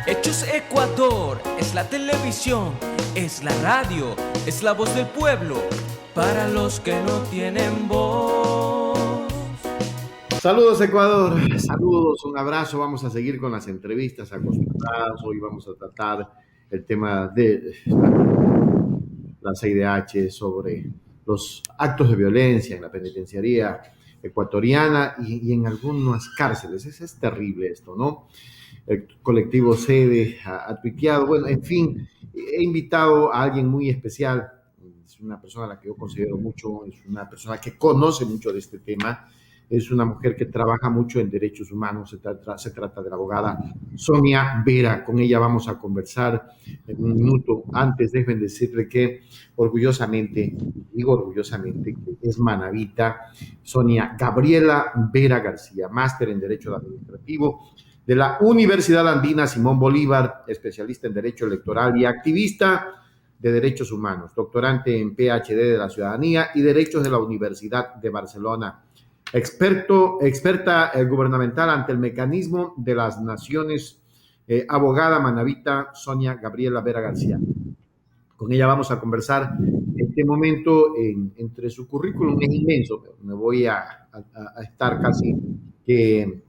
Hechos Ecuador, es la televisión, es la radio, es la voz del pueblo, para los que no tienen voz. Saludos Ecuador, saludos, un abrazo, vamos a seguir con las entrevistas acostumbradas, hoy vamos a tratar el tema de la CIDH sobre los actos de violencia en la penitenciaría ecuatoriana y en algunas cárceles. Es terrible esto, ¿no? El colectivo Sede ha tuiteado, bueno, en fin, he invitado a alguien muy especial, es una persona a la que yo considero mucho, es una persona que conoce mucho de este tema, es una mujer que trabaja mucho en derechos humanos, se trata de la abogada Sonia Vera, con ella vamos a conversar en un minuto. Antes déjenme decirle que orgullosamente, digo orgullosamente, que es manabita Sonia Gabriela Vera García, máster en Derecho Administrativo de la Universidad Andina Simón Bolívar, especialista en Derecho Electoral y activista de Derechos Humanos, doctorante en PhD de la Ciudadanía y Derechos de la Universidad de Barcelona, experta gubernamental ante el mecanismo de las naciones, abogada manabita Sonia Gabriela Vera García. Con ella vamos a conversar en este momento. Entre su currículum es inmenso, me voy a estar casi que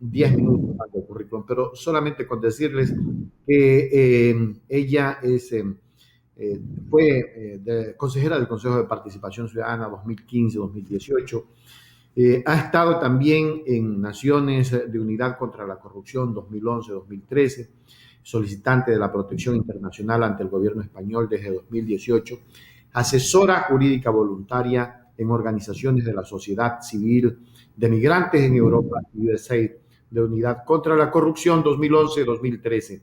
10 minutos más del currículum, pero solamente con decirles que ella fue consejera del Consejo de Participación Ciudadana 2015-2018. Ha estado también en Naciones de Unidad contra la Corrupción 2011-2013, solicitante de la protección internacional ante el gobierno español desde 2018, asesora jurídica voluntaria en organizaciones de la sociedad civil de migrantes en Europa y USAID de Unidad contra la Corrupción 2011-2013.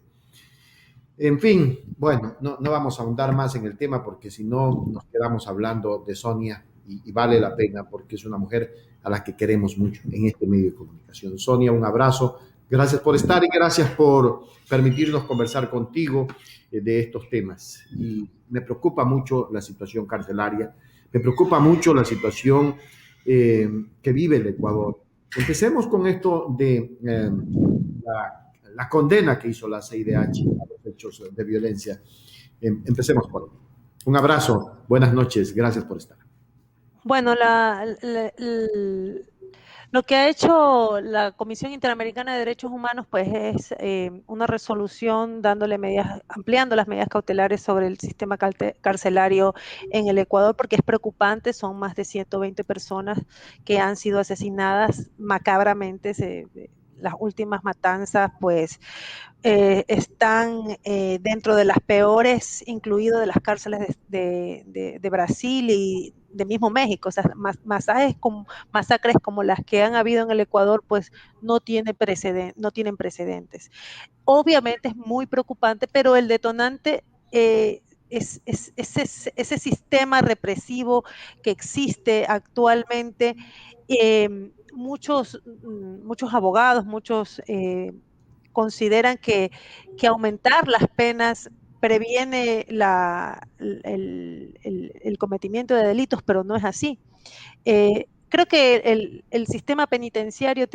En fin, bueno, no vamos a ahondar más en el tema porque si no nos quedamos hablando de Sonia y vale la pena porque es una mujer a la que queremos mucho en este medio de comunicación. Sonia, un abrazo, gracias por estar y gracias por permitirnos conversar contigo de estos temas. Y me preocupa mucho la situación carcelaria, me preocupa mucho la situación que vive el Ecuador. Empecemos con esto de la condena que hizo la CIDH a los hechos de violencia. Empecemos por ahí. Un abrazo, buenas noches, gracias por estar. Bueno, lo que ha hecho la Comisión Interamericana de Derechos Humanos, pues es una resolución ampliando las medidas cautelares sobre el sistema carcelario en el Ecuador, porque es preocupante, son más de 120 personas que han sido asesinadas macabramente. Las últimas matanzas, pues, están dentro de las peores, incluido de las cárceles de Brasil y de mismo México. O sea, masacres como las que han habido en el Ecuador, pues no tienen precedentes. Obviamente es muy preocupante, pero el detonante es ese sistema represivo que existe actualmente. Muchos abogados, consideran que aumentar las penas previene el cometimiento de delitos, pero no es así. Creo que el sistema penitenciario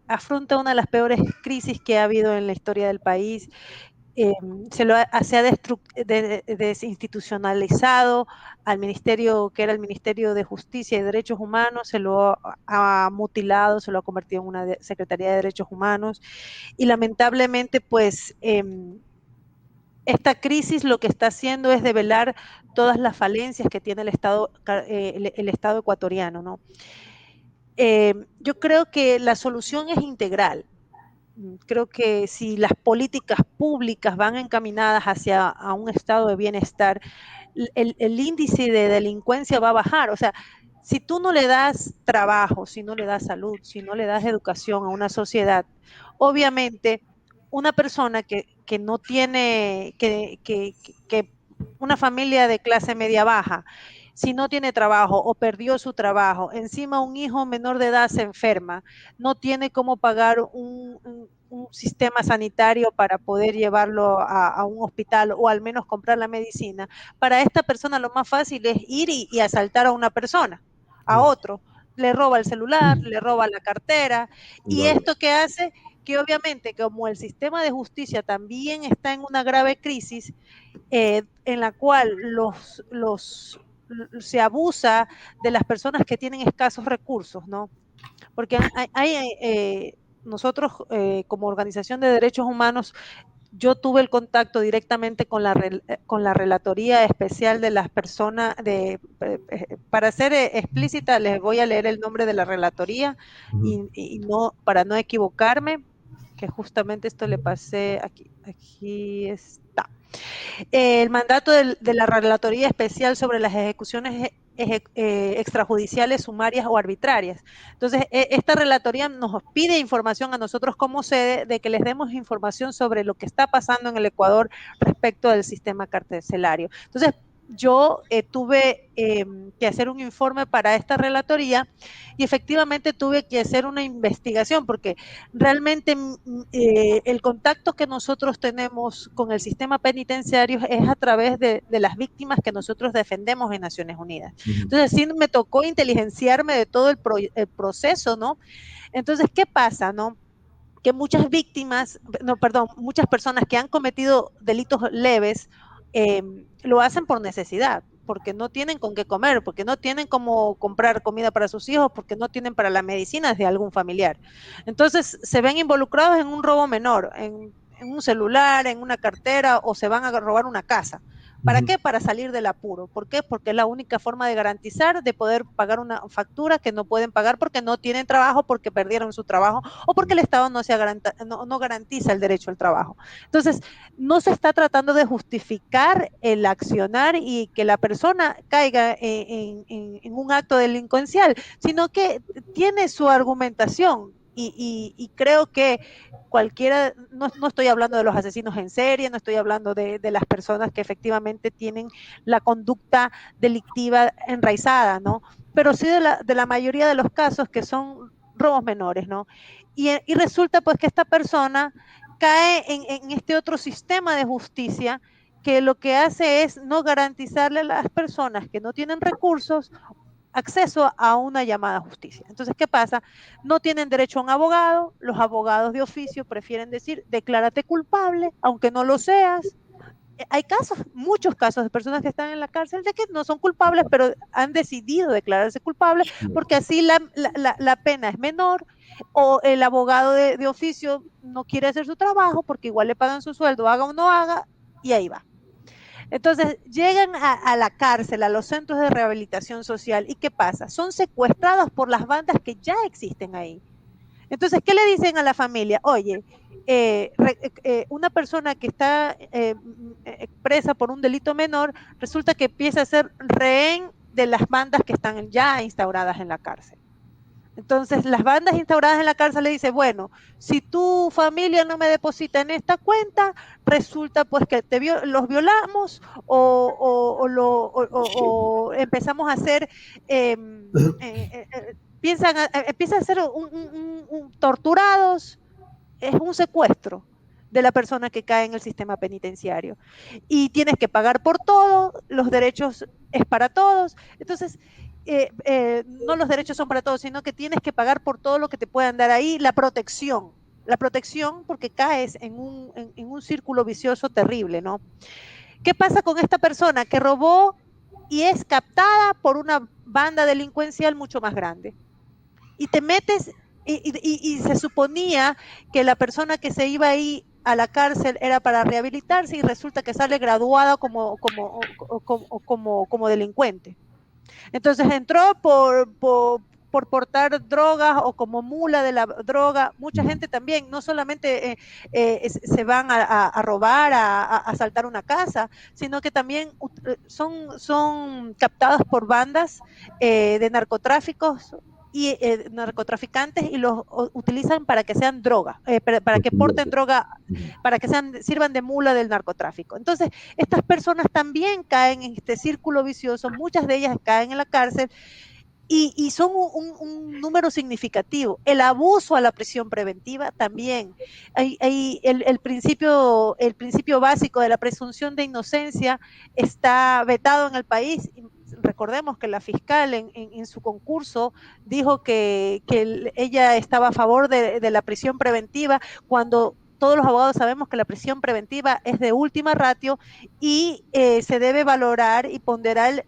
afronta una de las peores crisis que ha habido en la historia del país. Se ha desinstitucionalizado al ministerio, que era el Ministerio de Justicia y Derechos Humanos, se lo ha mutilado, se lo ha convertido en una Secretaría de Derechos Humanos, y lamentablemente, pues, esta crisis lo que está haciendo es develar todas las falencias que tiene el Estado ecuatoriano, ¿no? Yo creo que la solución es integral. Creo que si las políticas públicas van encaminadas hacia un estado de bienestar, el índice de delincuencia va a bajar. O sea, si tú no le das trabajo, si no le das salud, si no le das educación a una sociedad, obviamente una persona que no tiene, que una familia de clase media baja, si no tiene trabajo o perdió su trabajo, encima un hijo menor de edad se enferma, no tiene cómo pagar un sistema sanitario para poder llevarlo a un hospital o al menos comprar la medicina. Para esta persona lo más fácil es ir y asaltar a una persona, a otro. Le roba el celular, le roba la cartera, y esto que hace porque obviamente como el sistema de justicia también está en una grave crisis, en la cual se abusa de las personas que tienen escasos recursos, ¿no? Porque nosotros como organización de derechos humanos, yo tuve el contacto directamente con la Relatoría Especial de las Personas, para ser explícita, les voy a leer el nombre de la relatoría y no, para no equivocarme, que justamente esto le pasé aquí está. El mandato de la Relatoría Especial sobre las ejecuciones extrajudiciales, sumarias o arbitrarias. Entonces, esta relatoría nos pide información a nosotros como sede de que les demos información sobre lo que está pasando en el Ecuador respecto del sistema carcelario. Entonces, yo tuve que hacer un informe para esta relatoría y efectivamente tuve que hacer una investigación porque realmente el contacto que nosotros tenemos con el sistema penitenciario es a través de las víctimas que nosotros defendemos en Naciones Unidas. Entonces sí me tocó inteligenciarme de todo el proceso, ¿no? Entonces, ¿qué pasa, no? Que muchas víctimas, no, perdón, muchas personas que han cometido delitos leves lo hacen por necesidad, porque no tienen con qué comer, porque no tienen cómo comprar comida para sus hijos, porque no tienen para las medicinas de algún familiar. Entonces se ven involucrados en un robo menor, en un celular, en una cartera, o se van a robar una casa. ¿Para qué? Para salir del apuro. ¿Por qué? Porque es la única forma de garantizar, de poder pagar una factura que no pueden pagar porque no tienen trabajo, porque perdieron su trabajo o porque el Estado no garantiza el derecho al trabajo. Entonces, no se está tratando de justificar el accionar y que la persona caiga en un acto delincuencial, sino que tiene su argumentación. Y creo que cualquiera, no estoy hablando de los asesinos en serie, no estoy hablando de las personas que efectivamente tienen la conducta delictiva enraizada, ¿no? Pero sí de la mayoría de los casos que son robos menores, ¿no? Y resulta pues que esta persona cae en este otro sistema de justicia que lo que hace es no garantizarle a las personas que no tienen recursos acceso a una llamada justicia. Entonces, ¿qué pasa? No tienen derecho a un abogado, los abogados de oficio prefieren decir, declárate culpable, aunque no lo seas. Hay casos, muchos casos de personas que están en la cárcel de que no son culpables, pero han decidido declararse culpables porque así la pena es menor o el abogado de oficio no quiere hacer su trabajo porque igual le pagan su sueldo, haga o no haga, y ahí va. Entonces, llegan a la cárcel, a los centros de rehabilitación social, ¿y qué pasa? Son secuestrados por las bandas que ya existen ahí. Entonces, ¿qué le dicen a la familia? Oye, una persona que está presa por un delito menor, resulta que empieza a ser rehén de las bandas que están ya instauradas en la cárcel. Entonces, las bandas instauradas en la cárcel le dicen, bueno, si tu familia no me deposita en esta cuenta, resulta pues que los violamos o empezamos a hacer, empiezan a ser torturados, es un secuestro de la persona que cae en el sistema penitenciario. Y tienes que pagar por todo, los derechos es para todos. Entonces, no los derechos son para todos, sino que tienes que pagar por todo lo que te puedan dar ahí, la protección porque caes en un círculo vicioso terrible, ¿no? ¿Qué pasa con esta persona que robó y es captada por una banda delincuencial mucho más grande? Y te metes y se suponía que la persona que se iba ahí a la cárcel era para rehabilitarse y resulta que sale graduada como delincuente. Entonces entró por portar drogas o como mula de la droga. Mucha gente también, no solamente se van a robar, a asaltar una casa, sino que también son captados por bandas de narcotráficos y narcotraficantes y los utilizan para que sean droga, para que porten droga, para que sirvan de mula del narcotráfico. Entonces, estas personas también caen en este círculo vicioso, muchas de ellas caen en la cárcel y son un número significativo. El abuso a la prisión preventiva también. El principio básico de la presunción de inocencia está vetado en el país. recordemos que la fiscal en su concurso dijo que ella estaba a favor de la prisión preventiva, cuando todos los abogados sabemos que la prisión preventiva es de última ratio y se debe valorar y ponderar,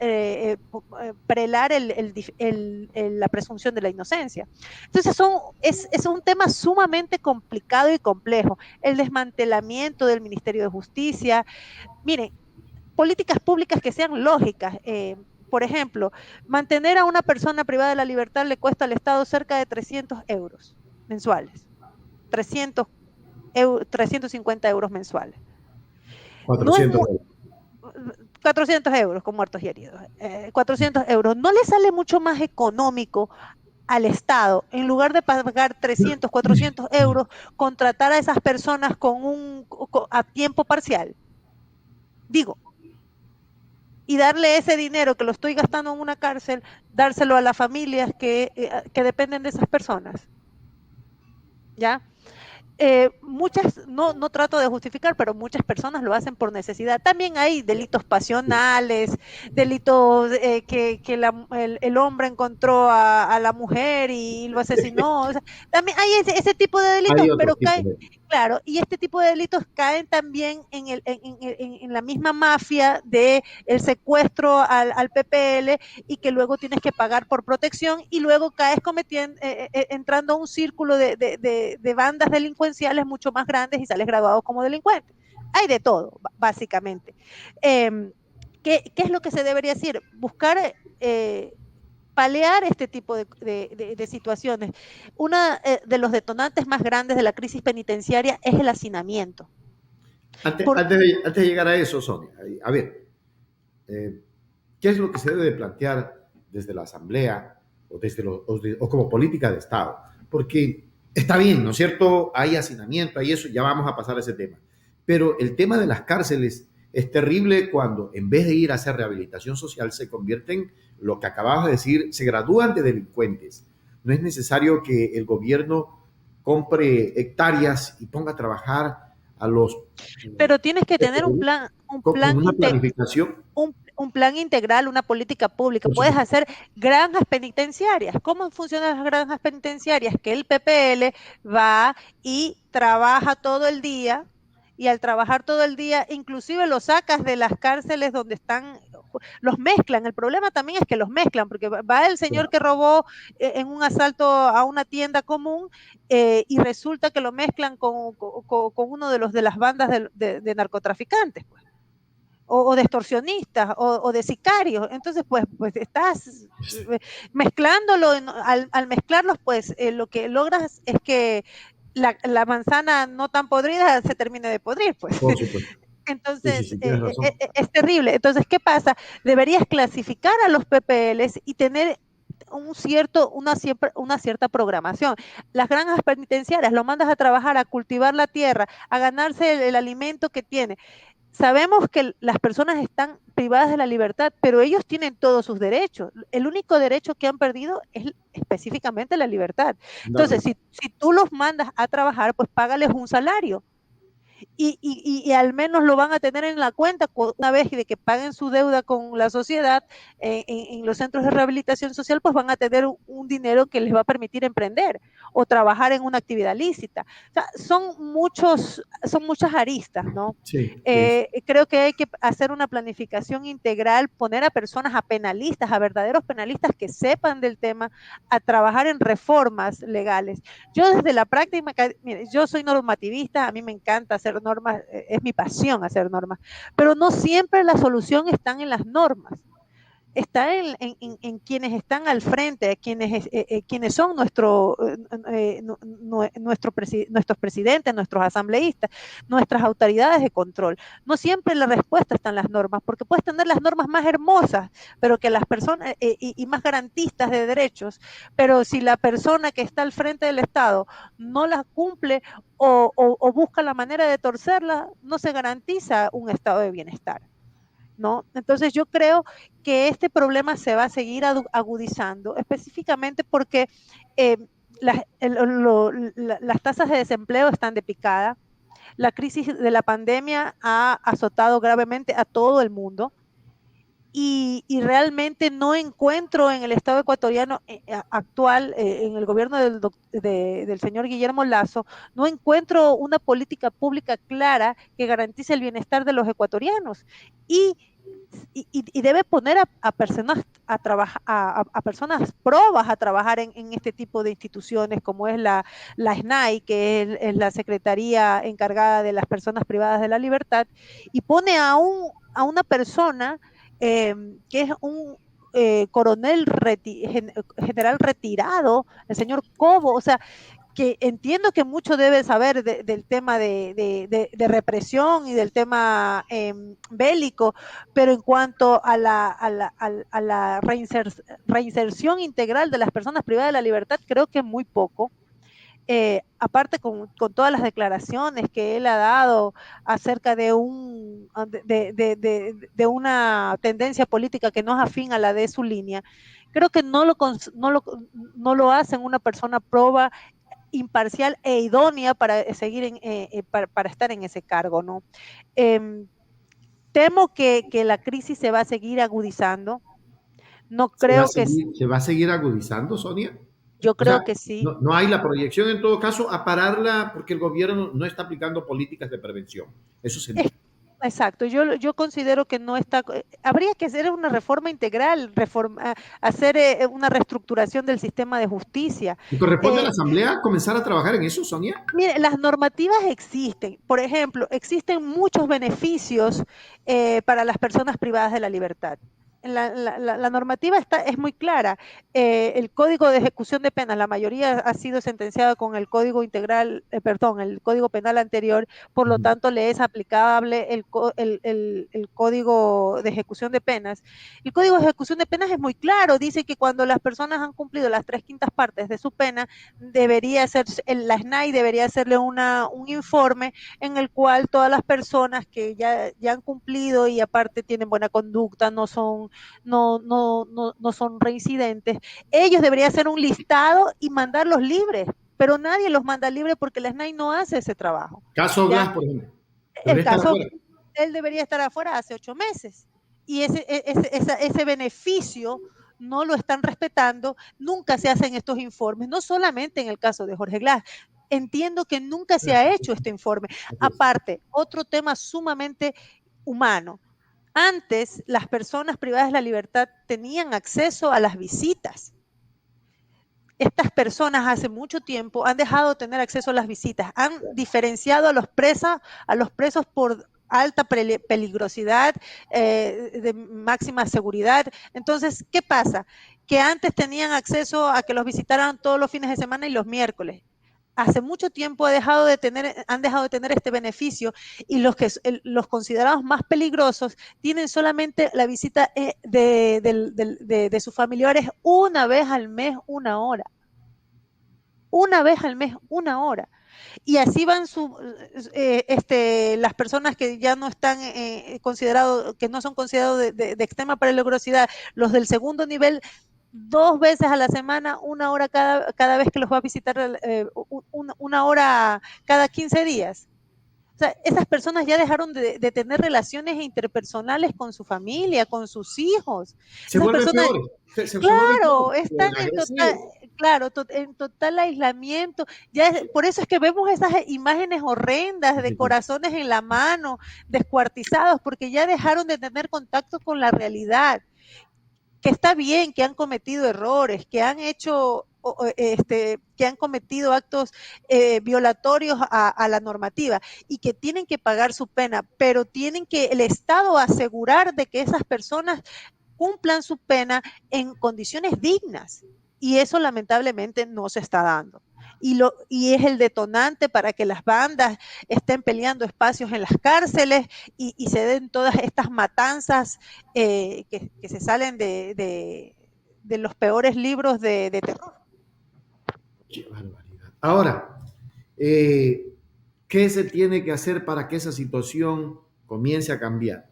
prelar la presunción de la inocencia. Entonces es un tema sumamente complicado y complejo. El desmantelamiento del Ministerio de Justicia. Miren, políticas públicas que sean lógicas. Por ejemplo, mantener a una persona privada de la libertad le cuesta al Estado cerca de 300 euros mensuales. 350 euros mensuales. No es 400 euros. 400 euros con muertos y heridos. 400 euros. ¿No le sale mucho más económico al Estado, en lugar de pagar 300, 400 euros, contratar a esas personas a tiempo parcial? Digo, y darle ese dinero que lo estoy gastando en una cárcel, dárselo a las familias que dependen de esas personas. ¿Ya? Muchas, no trato de justificar, pero muchas personas lo hacen por necesidad. También hay delitos pasionales, delitos que el hombre encontró a la mujer y lo asesinó. O sea, también hay ese tipo de delitos, Hay otro pero tipo caen, de... claro, y este tipo de delitos caen también en la misma mafia de el secuestro al PPL, y que luego tienes que pagar por protección, y luego caes entrando a un círculo de bandas delincuenciales mucho más grandes y sales graduado como delincuente. Hay de todo, básicamente. ¿Qué es lo que se debería decir? Buscar paliar este tipo de situaciones. Uno de los detonantes más grandes de la crisis penitenciaria es el hacinamiento. Antes de llegar a eso, Sonia, a ver, eh, ¿qué es lo que se debe de plantear desde la Asamblea o como política de Estado? Porque está bien, ¿no es cierto? Hay hacinamiento, hay eso, ya vamos a pasar a ese tema. Pero el tema de las cárceles es terrible cuando en vez de ir a hacer rehabilitación social se convierten, lo que acababas de decir, se gradúan de delincuentes. No es necesario que el gobierno compre hectáreas y ponga a trabajar a los... Pero tienes que tener un plan, con una planificación. un plan integral, una política pública. Puedes hacer granjas penitenciarias. ¿Cómo funcionan las granjas penitenciarias? Que el PPL va y trabaja todo el día, y al trabajar todo el día, inclusive los sacas de las cárceles donde están, los mezclan. El problema también es que los mezclan, porque va el señor que robó en un asalto a una tienda común, y resulta que lo mezclan con uno de las bandas de narcotraficantes, pues, o de extorsionistas, o de sicarios. Entonces, pues estás mezclándolo. Al mezclarlos, pues lo que logras es que la manzana no tan podrida se termine de podrir, pues. Por supuesto. Sí, sí, Entonces, sí, tienes razón. es terrible. Entonces, ¿qué pasa? Deberías clasificar a los PPLs y tener una cierta programación. Las granjas penitenciarias lo mandas a trabajar, a cultivar la tierra, a ganarse el alimento que tiene. Sabemos que las personas están privadas de la libertad, pero ellos tienen todos sus derechos. El único derecho que han perdido es específicamente la libertad. Entonces, si tú los mandas a trabajar, pues págales un salario. Y al menos lo van a tener en la cuenta una vez de que paguen su deuda con la sociedad. En los centros de rehabilitación social, pues van a tener un dinero que les va a permitir emprender o trabajar en una actividad lícita. O sea, son muchas aristas, ¿no? Sí, sí. Creo que hay que hacer una planificación integral, poner a personas, a penalistas, a verdaderos penalistas que sepan del tema, a trabajar en reformas legales. Yo desde la práctica, mire, yo soy normativista, a mí me encanta hacer normas, es mi pasión hacer normas, pero no siempre la solución está en las normas. Está en quienes están al frente, quienes son nuestros presidentes, nuestros asambleístas, nuestras autoridades de control. No siempre la respuesta está en las normas, porque puedes tener las normas más hermosas, pero que las personas, y más garantistas de derechos, pero si la persona que está al frente del Estado no las cumple, o busca la manera de torcerla, no se garantiza un estado de bienestar, ¿no? Entonces yo creo que este problema se va a seguir agudizando, específicamente porque eh, las tasas de desempleo están de picada. La crisis de la pandemia ha azotado gravemente a todo el mundo, y realmente no encuentro en el Estado ecuatoriano actual, en el gobierno del señor Guillermo Lazo, no encuentro una política pública clara que garantice el bienestar de los ecuatorianos. Y y debe poner a personas a trabajar a personas probas a trabajar en este tipo de instituciones como es la SNAI, que es la Secretaría encargada de las personas privadas de la libertad, y pone a una persona que es un coronel general retirado, el señor Cobo, o sea, que entiendo que mucho debe saber del tema de represión y del tema bélico, pero en cuanto a la reinserción integral de las personas privadas de la libertad, creo que muy poco. Aparte con todas las declaraciones que él ha dado acerca de una tendencia política que no es afín a la de su línea, creo que no lo hacen una persona proba, imparcial e idónea para seguir para estar en ese cargo, ¿no? Eh, Temo que la crisis se va a seguir agudizando. No creo que, Se va a seguir agudizando, Sonia. yo O sea, creo que sí. no hay la proyección en todo caso a pararla porque el gobierno no está aplicando políticas de prevención. Eso se Es, entiende. exacto, yo considero que no está, habría que hacer una reforma integral, hacer una reestructuración del sistema de justicia. ¿Y corresponde a la Eh, Asamblea comenzar a trabajar en eso, Sonia? Mire, las normativas existen. Por ejemplo, existen muchos beneficios para las personas privadas de la libertad. La normativa es muy clara. El Código de Ejecución de Penas, la mayoría ha sido sentenciada con el Código Integral, perdón, el Código Penal anterior, por lo tanto le es aplicable el Código de Ejecución de Penas. El Código de Ejecución de Penas es muy claro, dice que cuando las personas han cumplido las 3/5 partes de su pena, debería ser, la SNAI debería hacerle un informe en el cual todas las personas que ya han cumplido y aparte tienen buena conducta, no son reincidentes, ellos deberían hacer un listado y mandarlos libres, pero nadie los manda libres porque la SNAI no hace ese trabajo. Caso ¿Ya? Glass, por ejemplo. El Debería estar caso, afuera. él debería estar afuera hace 8 meses y ese beneficio no lo están respetando, nunca se hacen estos informes, no solamente en el caso de Jorge Glass. Entiendo que nunca se ha hecho este informe. Así es. Aparte, otro tema sumamente humano. Antes, las personas privadas de la libertad tenían acceso a las visitas. Estas personas hace mucho tiempo han dejado de tener acceso a las visitas, han diferenciado a los presos por alta peligrosidad, de máxima seguridad. Entonces, ¿qué pasa? Que antes tenían acceso a que los visitaran todos los fines de semana y los miércoles. Hace mucho tiempo han dejado de tener este beneficio, y los considerados más peligrosos tienen solamente la visita de sus familiares una vez al mes, 1 hora. Una vez al mes, 1 hora. Y así van las personas que ya no están considerados, que no son considerados de extrema peligrosidad, los del segundo nivel, 2 veces a la semana, 1 hora cada vez que los va a visitar, 1 hora cada 15 días. O sea, esas personas ya dejaron de tener relaciones interpersonales con su familia, con sus hijos. Se Esas vuelven personas, peores. Se vuelven claro, peores. están Agresivos. en total aislamiento. Por eso es que vemos esas imágenes horrendas de corazones en la mano, descuartizados, porque ya dejaron de tener contacto con la realidad. Que está bien, que han cometido errores, que han cometido actos violatorios a la normativa y que tienen que pagar su pena, pero tienen que el Estado asegurar de que esas personas cumplan su pena en condiciones dignas. Y eso lamentablemente no se está dando. Y es el detonante para que las bandas estén peleando espacios en las cárceles y se den todas estas matanzas que se salen de los peores libros de terror. Qué barbaridad. Ahora, ¿qué se tiene que hacer para que esa situación comience a cambiar?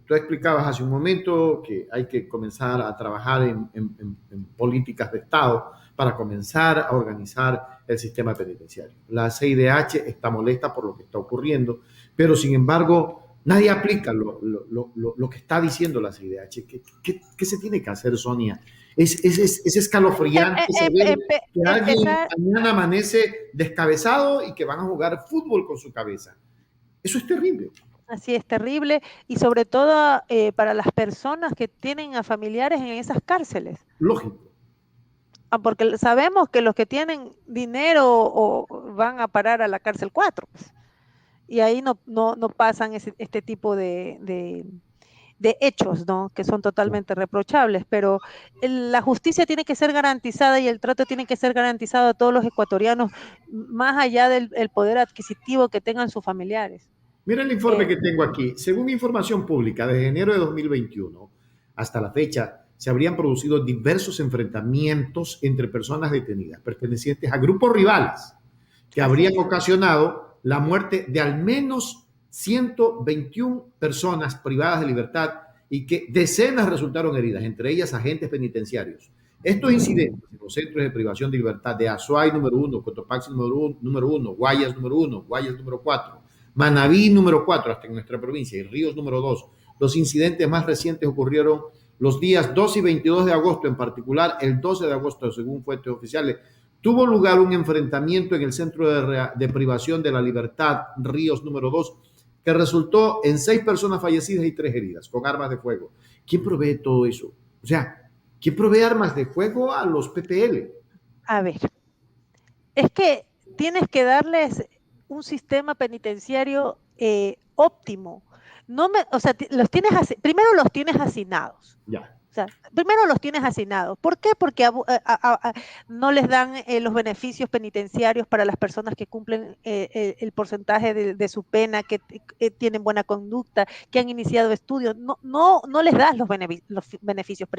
Tú explicabas hace un momento que hay que comenzar a trabajar en políticas de Estado para comenzar a organizar el sistema penitenciario. La CIDH está molesta por lo que está ocurriendo, pero sin embargo Nadie aplica lo que está diciendo la CIDH. ¿Qué se tiene que hacer, Sonia? Es escalofriante saber que alguien Empezar, mañana amanece descabezado y que van a jugar fútbol con su cabeza. Eso es terrible. así es terrible, y sobre todo para las personas que tienen a familiares en esas cárceles. Lógico. Porque sabemos que los que tienen dinero van a parar a la cárcel 4, pues, y ahí no pasan este tipo de hechos, ¿no? Que son totalmente reprochables, pero la justicia tiene que ser garantizada y el trato tiene que ser garantizado a todos los ecuatorianos, más allá del poder adquisitivo que tengan sus familiares. Mira el informe que tengo aquí. Según información pública, desde enero de 2021 hasta la fecha, se habrían producido diversos enfrentamientos entre personas detenidas pertenecientes a grupos rivales que habrían ocasionado la muerte de al menos 121 personas privadas de libertad y que decenas resultaron heridas, entre ellas agentes penitenciarios. Estos incidentes en los centros de privación de libertad de Azuay número 1, Cotopaxi número 1, Guayas número 1, Guayas número 4, Manabí número 4 hasta en nuestra provincia y Ríos número 2. Los incidentes más recientes ocurrieron los días 2 y 22 de agosto, en particular el 12 de agosto, según fuentes oficiales, tuvo lugar un enfrentamiento en el centro de privación de la libertad Ríos número 2 que resultó en 6 personas fallecidas y 3 heridas con armas de fuego. ¿Quién provee todo eso? O sea, ¿quién provee armas de fuego a los PPL? A ver, es que tienes que darles un sistema penitenciario óptimo. O sea, primero los tienes hacinados. Ya. O sea, primero los tienes hacinados. ¿Por qué? Porque no les dan los beneficios penitenciarios para las personas que cumplen el porcentaje de su pena, que tienen buena conducta, que han iniciado estudios. No les das los beneficios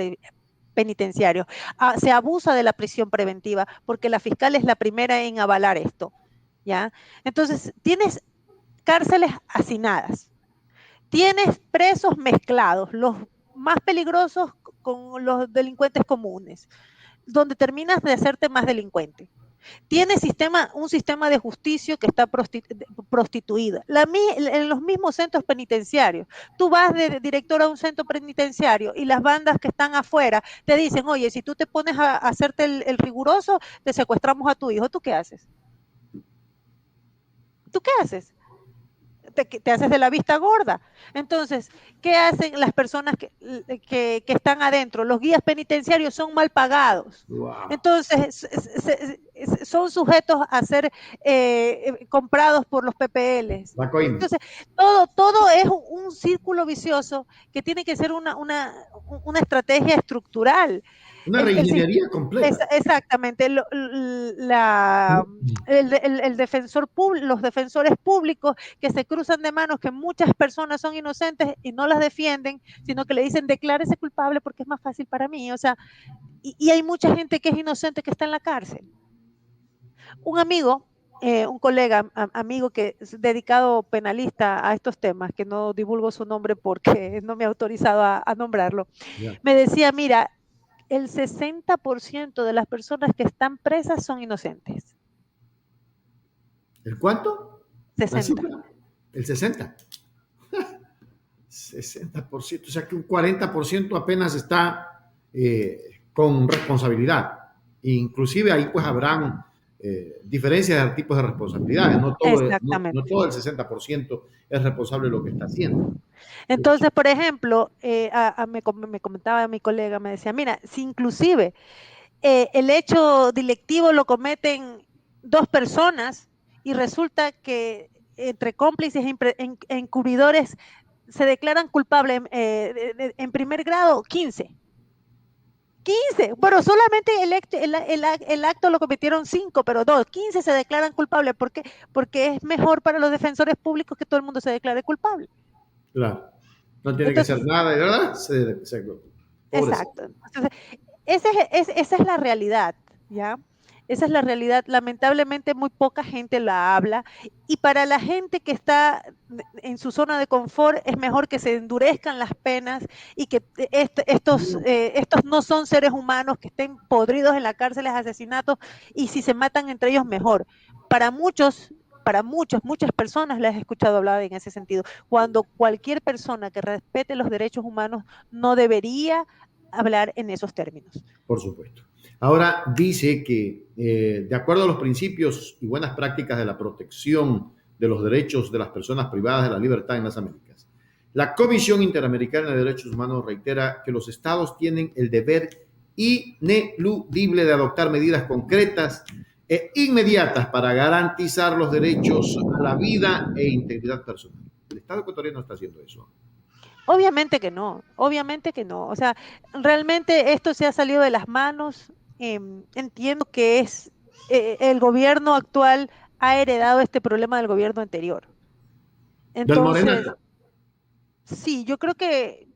penitenciarios. Se abusa de la prisión preventiva porque la fiscal es la primera en avalar esto, ¿ya? Entonces, tienes cárceles hacinadas, tienes presos mezclados, los más peligrosos con los delincuentes comunes, donde terminas de hacerte más delincuente. Tiene un sistema de justicia que está prostituida. En los mismos centros penitenciarios, tú vas de director a un centro penitenciario y las bandas que están afuera te dicen, oye, si tú te pones a hacerte el riguroso, te secuestramos a tu hijo. ¿Tú qué haces? ¿Tú qué haces? Te haces de la vista gorda. Entonces, ¿qué hacen las personas que están adentro? Los guías penitenciarios son mal pagados. Wow. Entonces, son sujetos a ser comprados por los PPLs. Entonces, todo es un círculo vicioso que tiene que ser una estrategia estructural. Una reingeniería completa. Exactamente. Los defensores públicos que se cruzan de manos, que muchas personas son inocentes y no las defienden, sino que le dicen declárese culpable porque es más fácil para mí. O sea, y hay mucha gente que es inocente que está en la cárcel. Un amigo, un colega, amigo que es dedicado penalista a estos temas, que no divulgo su nombre porque no me ha autorizado a nombrarlo, me decía, mira, el 60% de las personas que están presas son inocentes. ¿El cuánto? 60. El 60. 60%, o sea que un 40% apenas está con responsabilidad. Inclusive ahí pues habrán diferencias de tipos de responsabilidades. No todo el 60% es responsable de lo que está haciendo. Entonces, por ejemplo, me comentaba mi colega, me decía, mira, si inclusive el hecho delictivo lo cometen 2 personas y resulta que entre cómplices e encubridores se declaran culpables en primer grado 15, pero solamente el acto lo cometieron 5, pero 15 se declaran culpables. ¿Por qué? Porque es mejor para los defensores públicos que todo el mundo se declare culpable. Claro. No tiene que hacer nada, ¿verdad? Exacto. Entonces, esa es la realidad, ¿ya? Esa es la realidad. Lamentablemente muy poca gente la habla, y para la gente que está en su zona de confort es mejor que se endurezcan las penas y que estos no son seres humanos, que estén podridos en la cárcel, asesinatos, y si se matan entre ellos mejor. Para muchos para muchas personas las he escuchado hablar en ese sentido, cuando cualquier persona que respete los derechos humanos no debería hablar en esos términos. Por supuesto. Ahora dice que, de acuerdo a los principios y buenas prácticas de la protección de los derechos de las personas privadas de la libertad en las Américas, la Comisión Interamericana de Derechos Humanos reitera que los estados tienen el deber ineludible de adoptar medidas concretas e inmediatas para garantizar los derechos a la vida e integridad personal. El Estado ecuatoriano está haciendo eso. Obviamente que no, obviamente que no. O sea, realmente esto se ha salido de las manos. Entiendo que el gobierno actual ha heredado este problema del gobierno anterior. Del Entonces, Morenato. sí, yo creo que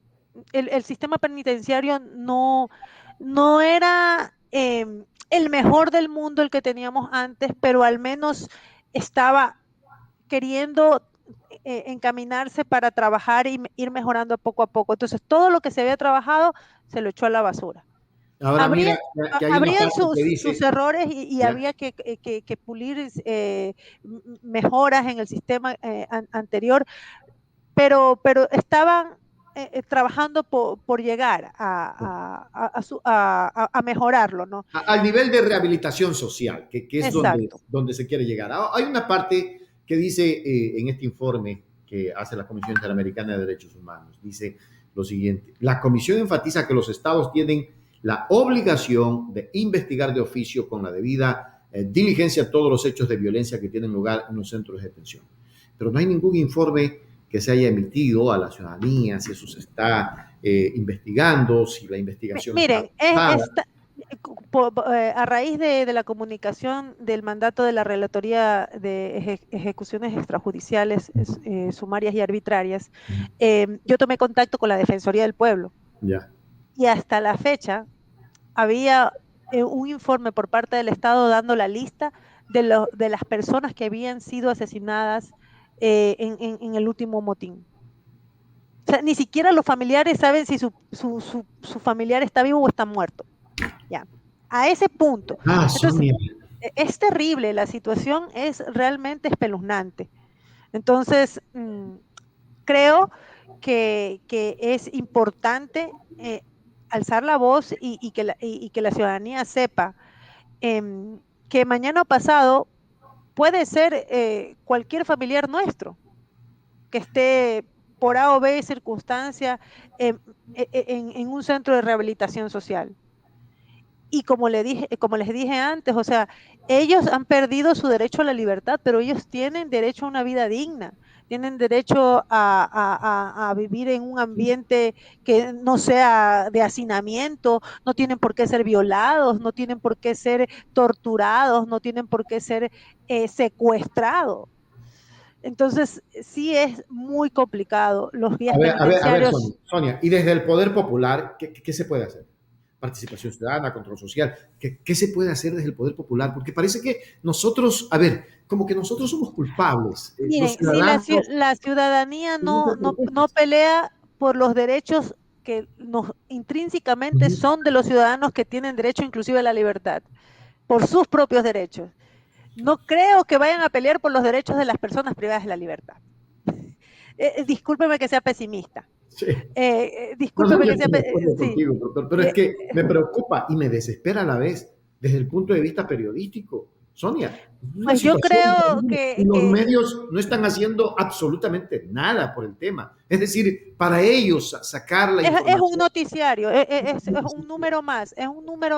el sistema penitenciario no era el mejor del mundo el que teníamos antes, pero al menos estaba queriendo encaminarse para trabajar y ir mejorando poco a poco. Entonces, todo lo que se había trabajado se lo echó a la basura. Ahora Habría, mira que hay una habrían parte que sus dice, errores y ¿ya? había que pulir mejoras en el sistema anterior, pero estaban trabajando por llegar a mejorarlo, ¿no? Al nivel de rehabilitación social, que es Exacto. donde se quiere llegar. Hay una parte que dice en este informe que hace la Comisión Interamericana de Derechos Humanos, dice lo siguiente: la Comisión enfatiza que los estados tienen la obligación de investigar de oficio con la debida diligencia todos los hechos de violencia que tienen lugar en los centros de detención. Pero no hay ningún informe que se haya emitido a la ciudadanía, si eso se está investigando, si la investigación está Miren, avanzada. a raíz de la comunicación del mandato de la Relatoría de Ejecuciones Extrajudiciales, Sumarias y Arbitrarias, yo tomé contacto con la Defensoría del Pueblo Ya. y hasta la fecha había un informe por parte del Estado dando la lista de las personas que habían sido asesinadas en el último motín. O sea, ni siquiera los familiares saben si su familiar está vivo o está muerto. Ya, a ese punto. Ah, Entonces, Sonia. es terrible, la situación es realmente espeluznante. Entonces, creo que es importante alzar la voz y que la ciudadanía sepa que mañana o pasado puede ser cualquier familiar nuestro que esté por A o B circunstancia en un centro de rehabilitación social. Y como les dije antes, o sea, ellos han perdido su derecho a la libertad, pero ellos tienen derecho a una vida digna, tienen derecho a vivir en un ambiente que no sea de hacinamiento, no tienen por qué ser violados, no tienen por qué ser torturados, no tienen por qué ser secuestrados. Entonces, sí es muy complicado. Los guías Sonia, penitenciarios. Sonia, y desde el Poder Popular, ¿qué se puede hacer? Participación ciudadana, control social, ¿qué se puede hacer desde el Poder Popular? Porque parece que nosotros, a ver, como que nosotros somos culpables, los Miren, si ciudadanos. la ciudadanía En muchas no propuestas. pelea por los derechos que intrínsecamente Ujú. son de los ciudadanos que tienen derecho inclusive a la libertad, por sus propios derechos, no creo que vayan a pelear por los derechos de las personas privadas de la libertad. Discúlpeme que sea pesimista. Sí. No, no, Discúlpeme yo que sea estoy de acuerdo sí. contigo, pero es Eh, que me preocupa y me desespera a la vez desde el punto de vista periodístico. Sonia, es una pues yo situación creo increíble y los medios no están haciendo absolutamente nada por el tema. Es decir, para ellos sacar la es un información. noticiario, es un número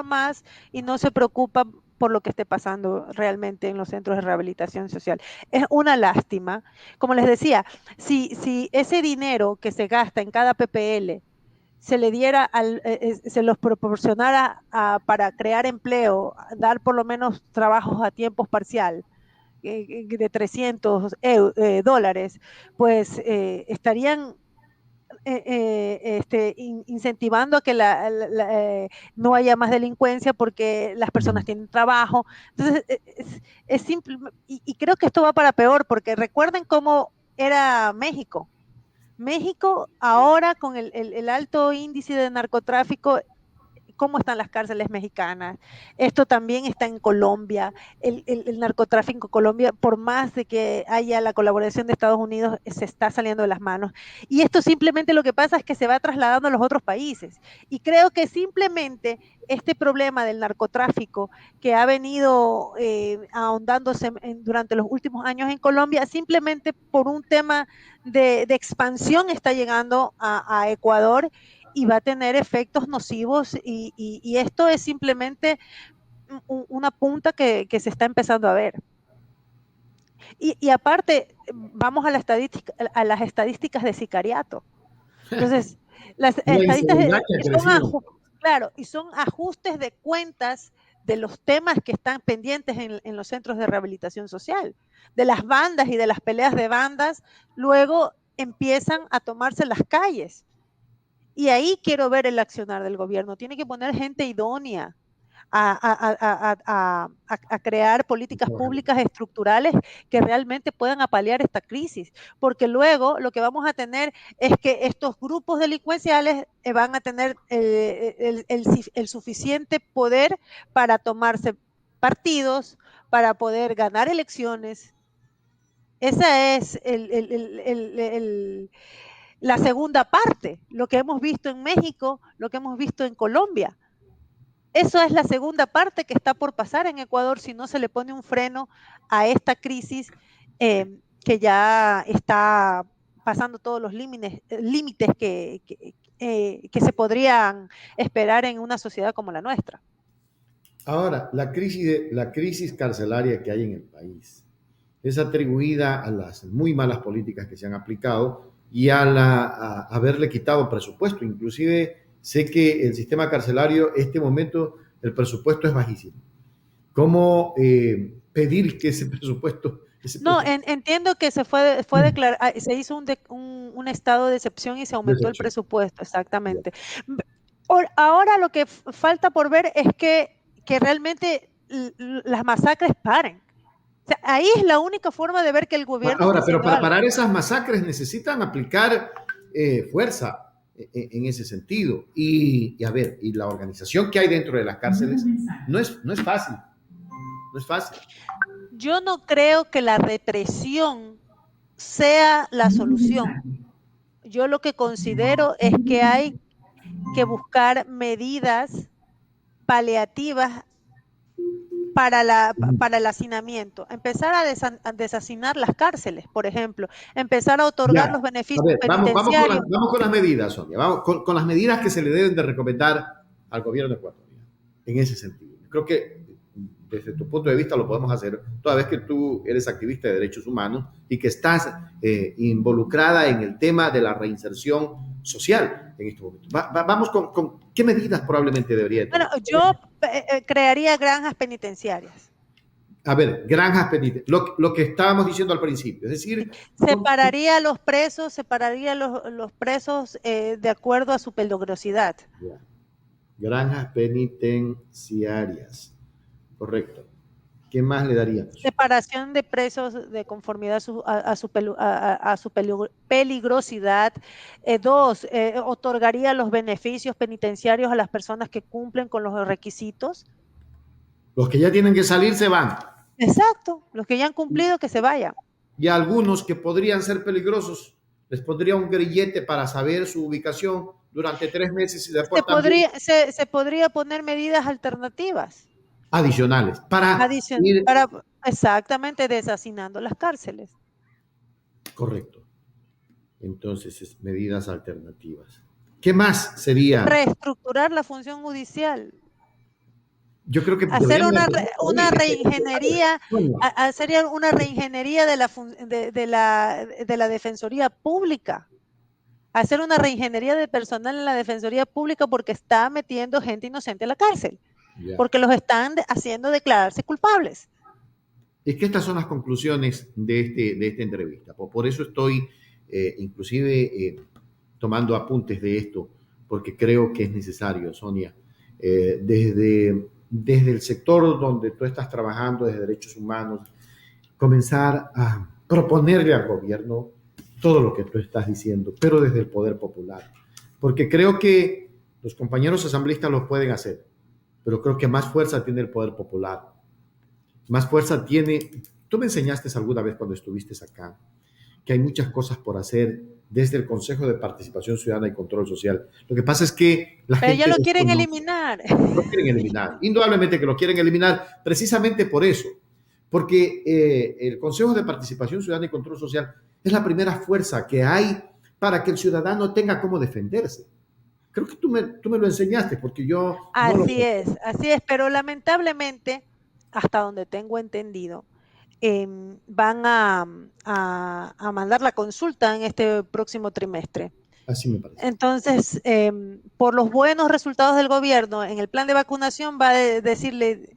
más y no se preocupa por lo que esté pasando realmente en los centros de rehabilitación social. Es una lástima. Como les decía, si ese dinero que se gasta en cada PPL se le diera, se los proporcionara para crear empleo, dar por lo menos trabajos a tiempo parcial, de $300, pues estarían incentivando a que no haya más delincuencia porque las personas tienen trabajo. Entonces, es simple, y creo que esto va para peor, porque recuerden cómo era México. México ahora con el alto índice de narcotráfico cómo están las cárceles mexicanas. Esto también está en Colombia. El narcotráfico en Colombia, por más de que haya la colaboración de Estados Unidos, se está saliendo de las manos. Y esto simplemente lo que pasa es que se va trasladando a los otros países. Y creo que simplemente este problema del narcotráfico que ha venido ahondándose durante los últimos años en Colombia, simplemente por un tema de expansión está llegando a Ecuador y va a tener efectos nocivos y esto es simplemente una punta que se está empezando a ver. Y aparte, vamos a las estadísticas de sicariato. Entonces, las estadísticas claro, y son ajustes de cuentas de los temas que están pendientes en los centros de rehabilitación social, de las bandas y de las peleas de bandas, luego empiezan a tomarse las calles. Y ahí quiero ver el accionar del gobierno. Tiene que poner gente idónea a crear políticas públicas estructurales que realmente puedan apalear esta crisis, porque luego lo que vamos a tener es que estos grupos delincuenciales van a tener el suficiente poder para tomarse partidos, para poder ganar elecciones. Esa es la segunda parte, lo que hemos visto en México, lo que hemos visto en Colombia. Eso es la segunda parte que está por pasar en Ecuador si no se le pone un freno a esta crisis que ya está pasando todos los límites que se podrían esperar en una sociedad como la nuestra. Ahora, la crisis carcelaria que hay en el país es atribuida a las muy malas políticas que se han aplicado y a haberle quitado presupuesto. Inclusive sé que el sistema carcelario, en este momento, el presupuesto es bajísimo. ¿Cómo pedir que ese presupuesto... No, entiendo que se se hizo un estado de excepción y se aumentó el presupuesto, exactamente. Ahora lo que falta por ver es que realmente las masacres paren. O sea, ahí es la única forma de ver que el gobierno Ahora, está pero para algo. parar esas masacres necesitan aplicar fuerza en ese sentido. Y a ver, y la organización que hay dentro de las cárceles no es fácil. No es fácil. Yo no creo que la represión sea la solución. Yo lo que considero es que hay que buscar medidas paliativas para el hacinamiento, empezar a deshacinar las cárceles, por ejemplo, empezar a otorgar los beneficios penitenciarios. Vamos con las medidas, Sonia, vamos con las medidas que se le deben de recomendar al gobierno ecuatoriano, en ese sentido. Creo que desde tu punto de vista lo podemos hacer, toda vez que tú eres activista de derechos humanos y que estás involucrada en el tema de la reinserción social en este momento. Vamos con qué medidas probablemente debería tener. Bueno, yo crearía granjas penitenciarias. A ver, granjas penitenciarias, lo que estábamos diciendo al principio, es decir... Separaría los presos de acuerdo a su peligrosidad. Yeah. Granjas penitenciarias, correcto. ¿Qué más le daríamos? Separación de presos de conformidad a su peligrosidad. Dos, otorgaría los beneficios penitenciarios a las personas que cumplen con los requisitos. Los que ya tienen que salir se van. Exacto, los que ya han cumplido que se vayan. Y a algunos que podrían ser peligrosos, les pondría un grillete para saber su ubicación durante 3 meses y después se podría poner medidas alternativas. Adicionales. Para exactamente, deshacinando las cárceles. Correcto. Entonces, medidas alternativas. ¿Qué más sería? Reestructurar la función judicial. Yo creo que hacer una reingeniería, hacer una reingeniería de la Defensoría Pública. Hacer una reingeniería de personal en la Defensoría Pública porque está metiendo gente inocente a la cárcel. Porque los están haciendo declararse culpables. Es que estas son las conclusiones de esta entrevista. Por eso estoy inclusive tomando apuntes de esto, porque creo que es necesario, Sonia, desde el sector donde tú estás trabajando, desde derechos humanos, comenzar a proponerle al gobierno todo lo que tú estás diciendo, pero desde el poder popular. Porque creo que Los compañeros asambleístas lo pueden hacer, pero creo que más fuerza tiene el poder popular. Más fuerza tiene... Tú me enseñaste alguna vez cuando estuviste acá que hay muchas cosas por hacer desde el Consejo de Participación Ciudadana y Control Social. Lo que pasa es que la Pero ya gente lo quieren desconoce, eliminar. lo quieren eliminar. Indudablemente que lo quieren eliminar precisamente por eso, porque el Consejo de Participación Ciudadana y Control Social es la primera fuerza que hay para que el ciudadano tenga cómo defenderse. Creo que tú me lo enseñaste porque yo no lo sé. Así es, pero lamentablemente, hasta donde tengo entendido, van a mandar la consulta en este próximo trimestre. Así me parece. Entonces, por los buenos resultados del gobierno en el plan de vacunación, va a decirle,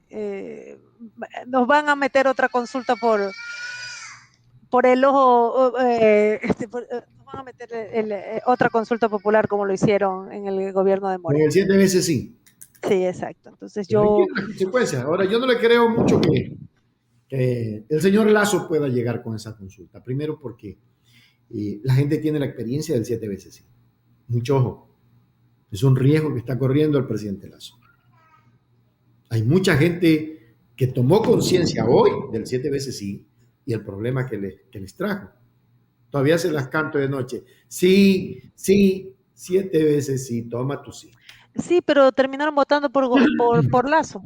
nos van a meter otra consulta por el ojo, nos van a meter otra consulta popular como lo hicieron en el gobierno de Con el Moreno. 7 veces sí. Sí, exacto. Entonces Pero ahí yo, tiene la consecuencia. Ahora, yo no le creo mucho que el señor Lazo pueda llegar con esa consulta. Primero porque la gente tiene la experiencia del 7 veces sí. Mucho ojo. Es un riesgo que está corriendo el presidente Lazo. Hay mucha gente que tomó conciencia hoy del 7 veces sí y el problema que les trajo. Todavía se las canto de noche. Sí, sí, 7 veces sí, toma tu sí. sí, pero terminaron votando por Lazo.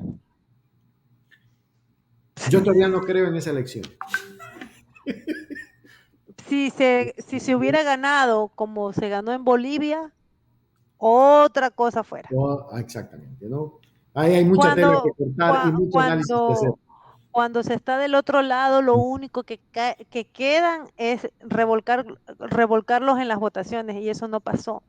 Yo todavía no creo en esa elección. Si se hubiera ganado como se ganó en Bolivia, otra cosa fuera. No, exactamente, ¿no? Ahí hay mucha tela que Cuando, cortar y mucho análisis que hacer. cuando se está del otro lado, lo único que quedan es revolcarlos en las votaciones y eso no pasó.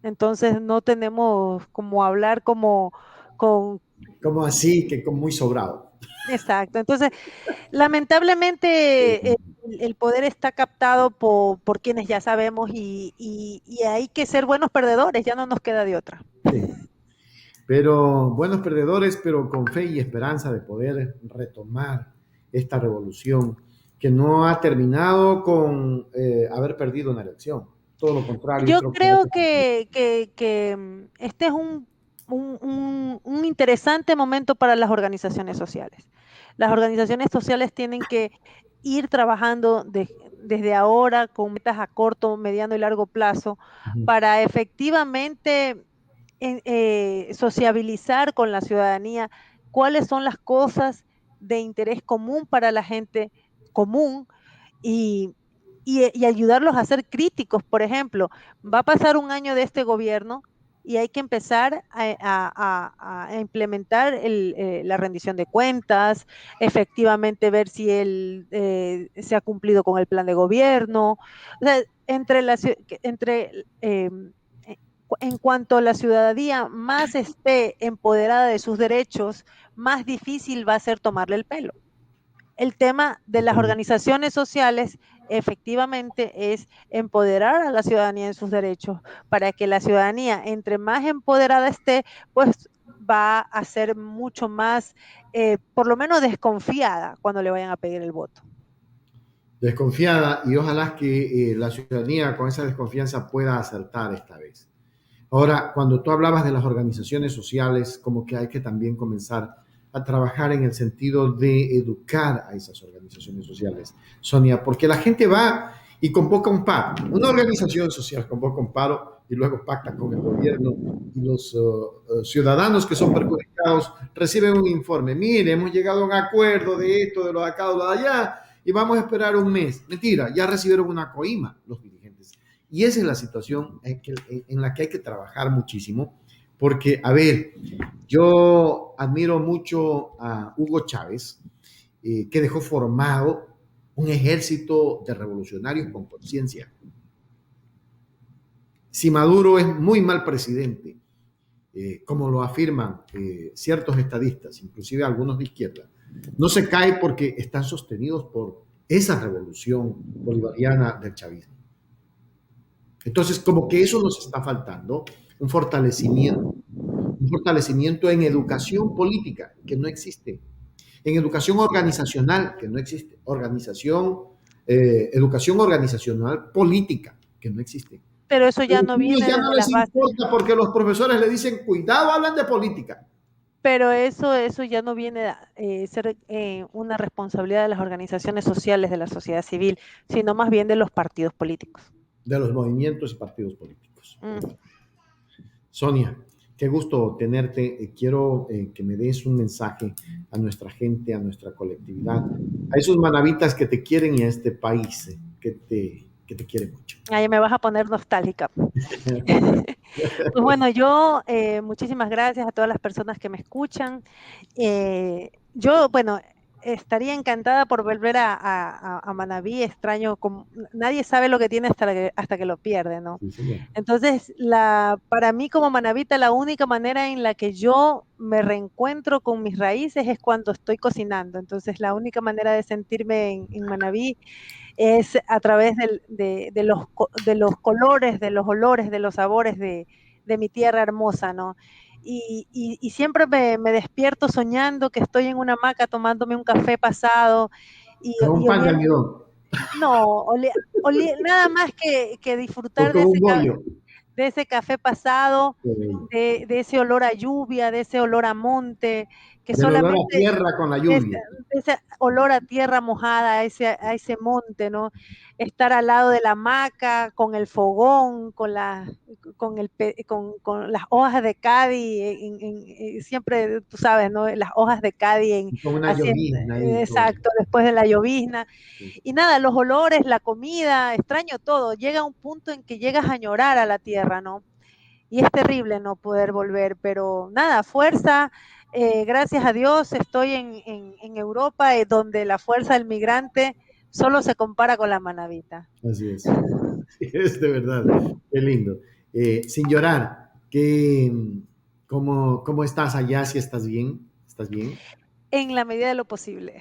Entonces no tenemos como hablar como con... Como así, que como muy sobrado. Exacto. Entonces, lamentablemente el poder está captado por quienes ya sabemos y hay que ser buenos perdedores, ya no nos queda de otra. Sí. Pero buenos perdedores, pero con fe y esperanza de poder retomar esta revolución que no ha terminado con haber perdido una elección. Todo lo contrario, Yo creo que creo que este es un interesante momento para las organizaciones sociales. Las organizaciones sociales tienen que ir trabajando desde ahora con metas a corto, mediano y largo plazo Ujú. para efectivamente sociabilizar con la ciudadanía cuáles son las cosas de interés común para la gente común y, y ayudarlos a ser críticos. Por ejemplo, va a pasar un año de este gobierno y hay que empezar a implementar la rendición de cuentas, efectivamente ver si se ha cumplido con el plan de gobierno. O sea, en cuanto la ciudadanía más esté empoderada de sus derechos, más difícil va a ser tomarle el pelo. El tema de las organizaciones sociales efectivamente es empoderar a la ciudadanía en sus derechos para que la ciudadanía, entre más empoderada esté, pues va a ser mucho más, por lo menos desconfiada cuando le vayan a pedir el voto. Desconfiada y ojalá que la ciudadanía con esa desconfianza pueda acertar esta vez. Ahora, cuando tú hablabas de las organizaciones sociales, como que hay que también comenzar a trabajar en el sentido de educar a esas organizaciones sociales, Sonia, porque la gente va y convoca un paro. Una organización social convoca un paro y luego pacta con el gobierno y los ciudadanos que son perjudicados reciben un informe. Mire, hemos llegado a un acuerdo de esto, de lo de acá, de lo de allá, y vamos a esperar un mes. Mentira, ya recibieron una coima los dirigentes. Y esa es la situación en la que hay que trabajar muchísimo, porque, a ver, yo admiro mucho a Hugo Chávez, que dejó formado un ejército de revolucionarios con conciencia. Si Maduro es muy mal presidente, como lo afirman ciertos estadistas, inclusive algunos de izquierda, no se cae porque están sostenidos por esa revolución bolivariana del chavismo. Entonces, como que eso nos está faltando, un fortalecimiento en educación política, que no existe, en educación organizacional, que no existe, educación organizacional política, que no existe. Pero eso ya Los no niños viene ya no desde les las bases. importa porque los profesores le dicen, cuidado, hablan de política. Pero eso ya no viene a ser una responsabilidad de las organizaciones sociales de la sociedad civil, sino más bien de los partidos políticos. De los movimientos y partidos políticos. Mm. Sonia, qué gusto tenerte. Quiero que me des un mensaje a nuestra gente, a nuestra colectividad, a esos manavitas que te quieren y a este país que te quiere mucho. Ahí me vas a poner nostálgica. Pues bueno, yo muchísimas gracias a todas las personas que me escuchan. Yo, bueno, estaría encantada por volver a Manabí, extraño, nadie sabe lo que tiene hasta que lo pierde, ¿no? Sí, señor. Entonces, para mí como manabita, la única manera en la que yo me reencuentro con mis raíces es cuando estoy cocinando. Entonces, la única manera de sentirme en Manabí es a través de los colores, de los olores, de los sabores de mi tierra hermosa, ¿no? Y siempre me despierto soñando que estoy en una hamaca tomándome un café pasado Con un y pan de oliendo, almidón no, nada más que o disfrutar con un bollo. de ese café pasado, Qué bello. de ese olor a lluvia, de ese olor a monte, que Del olor a solamente tierra con la ese, lluvia. ese olor a tierra mojada, a ese monte, ¿no? Estar al lado de la hamaca, con el fogón, con las hojas de Cádiz, siempre, tú sabes, ¿no? Las hojas de Cádiz Con una haciendo, llovizna ahí todo. exacto, después de la llovizna. Sí. Y nada, los olores, la comida, extraño todo. Llega un punto en que llegas a añorar a la tierra, ¿no? Y es terrible no poder volver, pero nada, fuerza. Gracias a Dios estoy en Europa, donde la fuerza del migrante solo se compara con la manabita. Así es. Sí, es de verdad. Qué lindo. Sin llorar, ¿cómo estás allá? ¿Si estás bien? ¿Estás bien? En la medida de lo posible.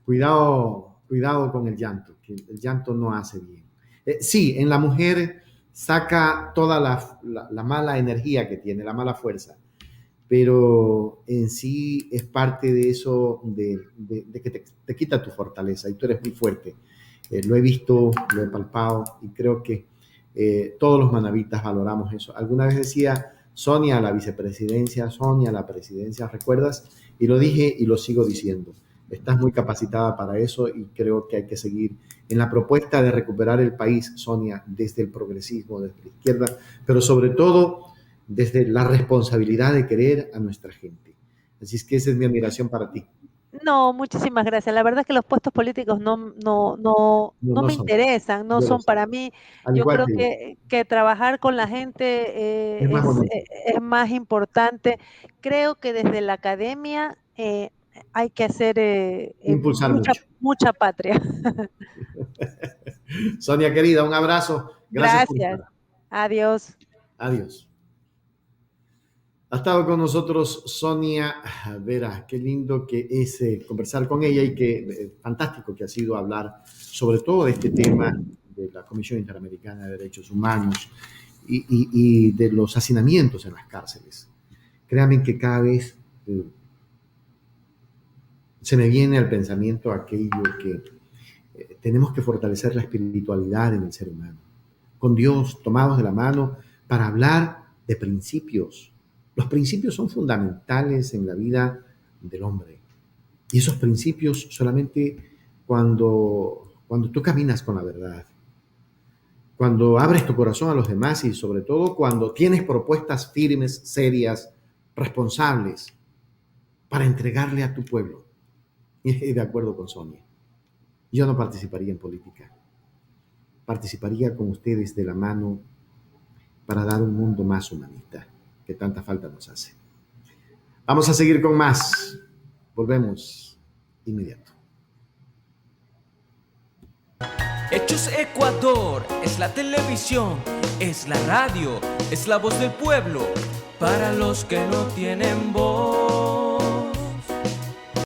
Cuidado, cuidado con el llanto, que el llanto no hace bien. Sí, en la mujer saca toda la mala energía que tiene, la mala fuerza, pero en sí es parte de eso, de que te quita tu fortaleza y tú eres muy fuerte. Lo he visto, lo he palpado y creo que todos los manavitas valoramos eso. Alguna vez decía Sonia a la vicepresidencia, Sonia a la presidencia, ¿recuerdas? Y lo dije y lo sigo diciendo. Estás muy capacitada para eso y creo que hay que seguir en la propuesta de recuperar el país, Sonia, desde el progresismo, desde la izquierda, pero sobre todo desde la responsabilidad de querer a nuestra gente. Así es que esa es mi admiración para ti. No, muchísimas gracias. La verdad es que los puestos políticos No, no no me son, interesan, no yo lo son sé. para mí. Al Yo igual creo que yo, que trabajar con la gente es más bonito. es más importante. Creo que desde la academia hay que hacer Impulsar mucho. mucha patria. Sonia querida, un abrazo. Gracias por Gracias. estar. Adiós. Adiós. Ha estado con nosotros Sonia Vera. Qué lindo que es conversar con ella y qué fantástico que ha sido hablar sobre todo de este tema de la Comisión Interamericana de Derechos Humanos y de los hacinamientos en las cárceles. Créanme que cada vez se me viene al pensamiento aquello que tenemos que fortalecer la espiritualidad en el ser humano, con Dios tomados de la mano para hablar de principios. Los principios son fundamentales en la vida del hombre. Y esos principios solamente cuando tú caminas con la verdad, cuando abres tu corazón a los demás y sobre todo cuando tienes propuestas firmes, serias, responsables para entregarle a tu pueblo. Y de acuerdo con Sonia, yo no participaría en política. Participaría con ustedes de la mano para dar un mundo más humanista que tanta falta nos hace. Vamos a seguir con más. Volvemos inmediato. Hechos Ecuador es la televisión, es la radio, es la voz del pueblo para los que no tienen voz.